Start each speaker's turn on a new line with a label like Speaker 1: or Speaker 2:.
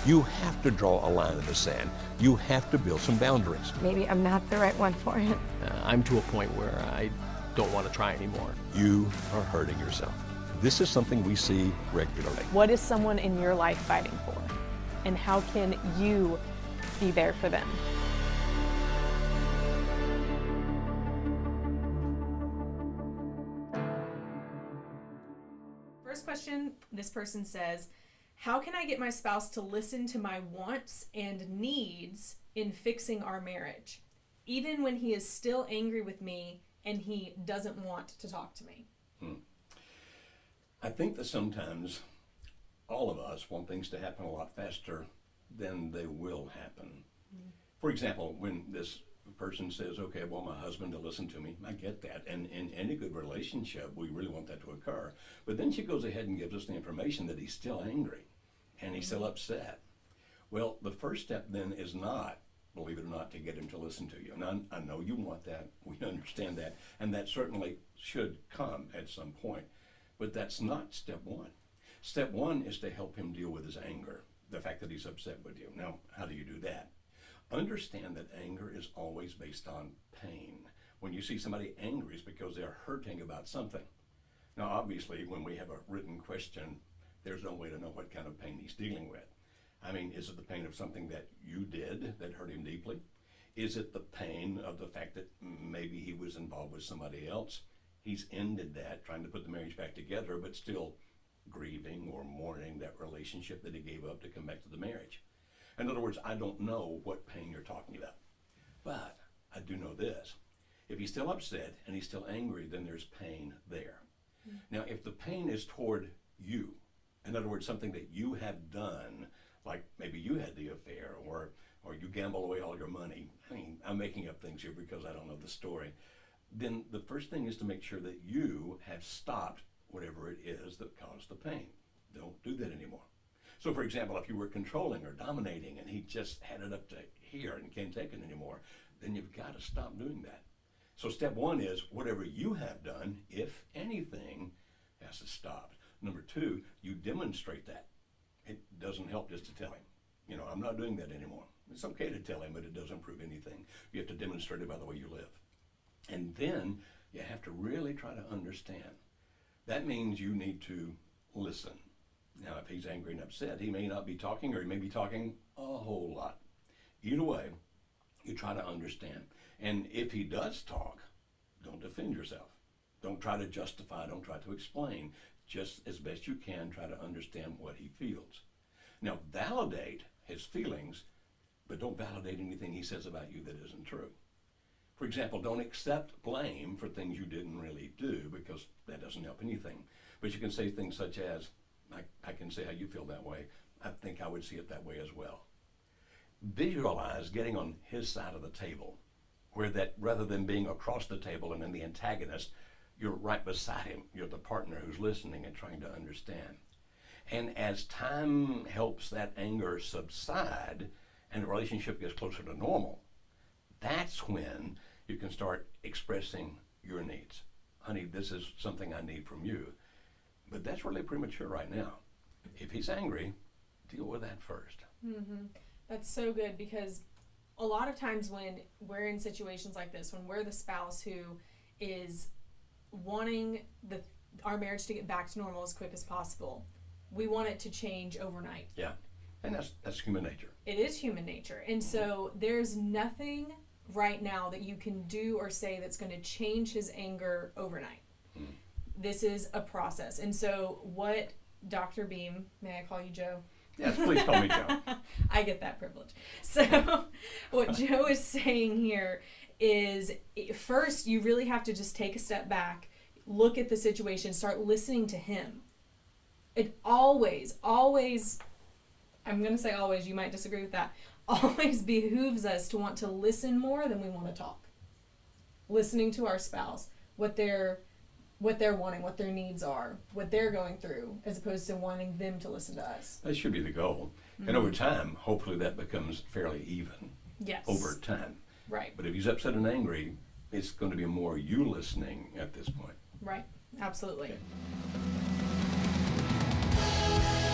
Speaker 1: You have to draw a line in the sand. You have to build some boundaries.
Speaker 2: Maybe I'm not the right one for him.
Speaker 3: I'm to a point where I don't want to try anymore.
Speaker 1: You are hurting yourself. This is something we see regularly.
Speaker 4: What is someone in your life fighting for? And how can you be there for them?
Speaker 5: First question, this person says, how can I get my spouse to listen to my wants and needs in fixing our marriage, even when he is still angry with me and he doesn't want to talk to me?
Speaker 6: I think that sometimes all of us want things to happen a lot faster than they will happen. For example, when this person says, okay, I want my husband to listen to me, I get that. And in any good relationship, we really want that to occur. But then she goes ahead and gives us the information that he's still angry and he's still upset. Well, the first step then is not, believe it or not, to get him to listen to you. And I know you want that, we understand that, and that certainly should come at some point. But that's not step one. Step one is to help him deal with his anger, the fact that he's upset with you. Now, how do you do that? Understand that anger is always based on pain. When you see somebody angry, it's because they're hurting about something. Now, obviously, when we have a written question, there's no way to know what kind of pain he's dealing with. I mean, is it the pain of something that you did that hurt him deeply? Is it the pain of the fact that maybe he was involved with somebody else? He's ended that, trying to put the marriage back together, but still grieving or mourning that relationship that he gave up to come back to the marriage. In other words, I don't know what pain you're talking about, but I do know this. If he's still upset and he's still angry, then there's pain there. Now, if the pain is toward you, in other words, something that you have done, like maybe you had the affair or you gamble away all your money. I mean, I'm making up things here because I don't know the story. Then the first thing is to make sure that you have stopped whatever it is that caused the pain. Don't do that anymore. So for example, if you were controlling or dominating and he just had it up to here and can't take it anymore, then you've got to stop doing that. So step one is whatever you have done, if anything, has to stop. Number two, you demonstrate that. It doesn't help just to tell him, you know, I'm not doing that anymore. It's okay to tell him, but it doesn't prove anything. You have to demonstrate it by the way you live. And then you have to really try to understand. That means you need to listen. Now, if he's angry and upset, he may not be talking, or he may be talking a whole lot. Either way, you try to understand. And if he does talk, don't defend yourself. Don't try to justify, don't try to explain. Just as best you can, try to understand what he feels. Now, validate his feelings, but don't validate anything he says about you that isn't true. For example, don't accept blame for things you didn't really do, because that doesn't help anything. But you can say things such as, I can say how you feel that way. I think I would see it that way as well. Visualize getting on his side of the table, where that rather than being across the table and then the antagonist, you're right beside him. You're the partner who's listening and trying to understand. And as time helps that anger subside and the relationship gets closer to normal, that's when you can start expressing your needs. Honey, this is something I need from you. But that's really premature right now. If he's angry, deal with that first.
Speaker 5: Mm-hmm. That's so good, because a lot of times when we're in situations like this, when we're the spouse who is wanting our marriage to get back to normal as quick as possible, we want it to change overnight.
Speaker 6: Yeah, and that's human nature.
Speaker 5: It is human nature. And so there's nothing right now that you can do or say that's going to change his anger overnight. This is a process. And so what Dr. Beam, may I call you Joe?
Speaker 6: Yes, please call me Joe.
Speaker 5: I get that privilege. So what Joe is saying here is, first, you really have to just take a step back, look at the situation, start listening to him. It always, I'm going to say always, you might disagree with that, always behooves us to want to listen more than we want to talk. Listening to our spouse, what they're wanting, what their needs are, what they're going through, as opposed to wanting them to listen to us.
Speaker 6: That should be the goal. Mm-hmm. And over time, hopefully that becomes fairly even.
Speaker 5: Yes.
Speaker 6: Over time.
Speaker 5: Right.
Speaker 6: But if he's upset and angry, it's going to be more you listening at this point.
Speaker 5: Right. Absolutely.
Speaker 6: Okay.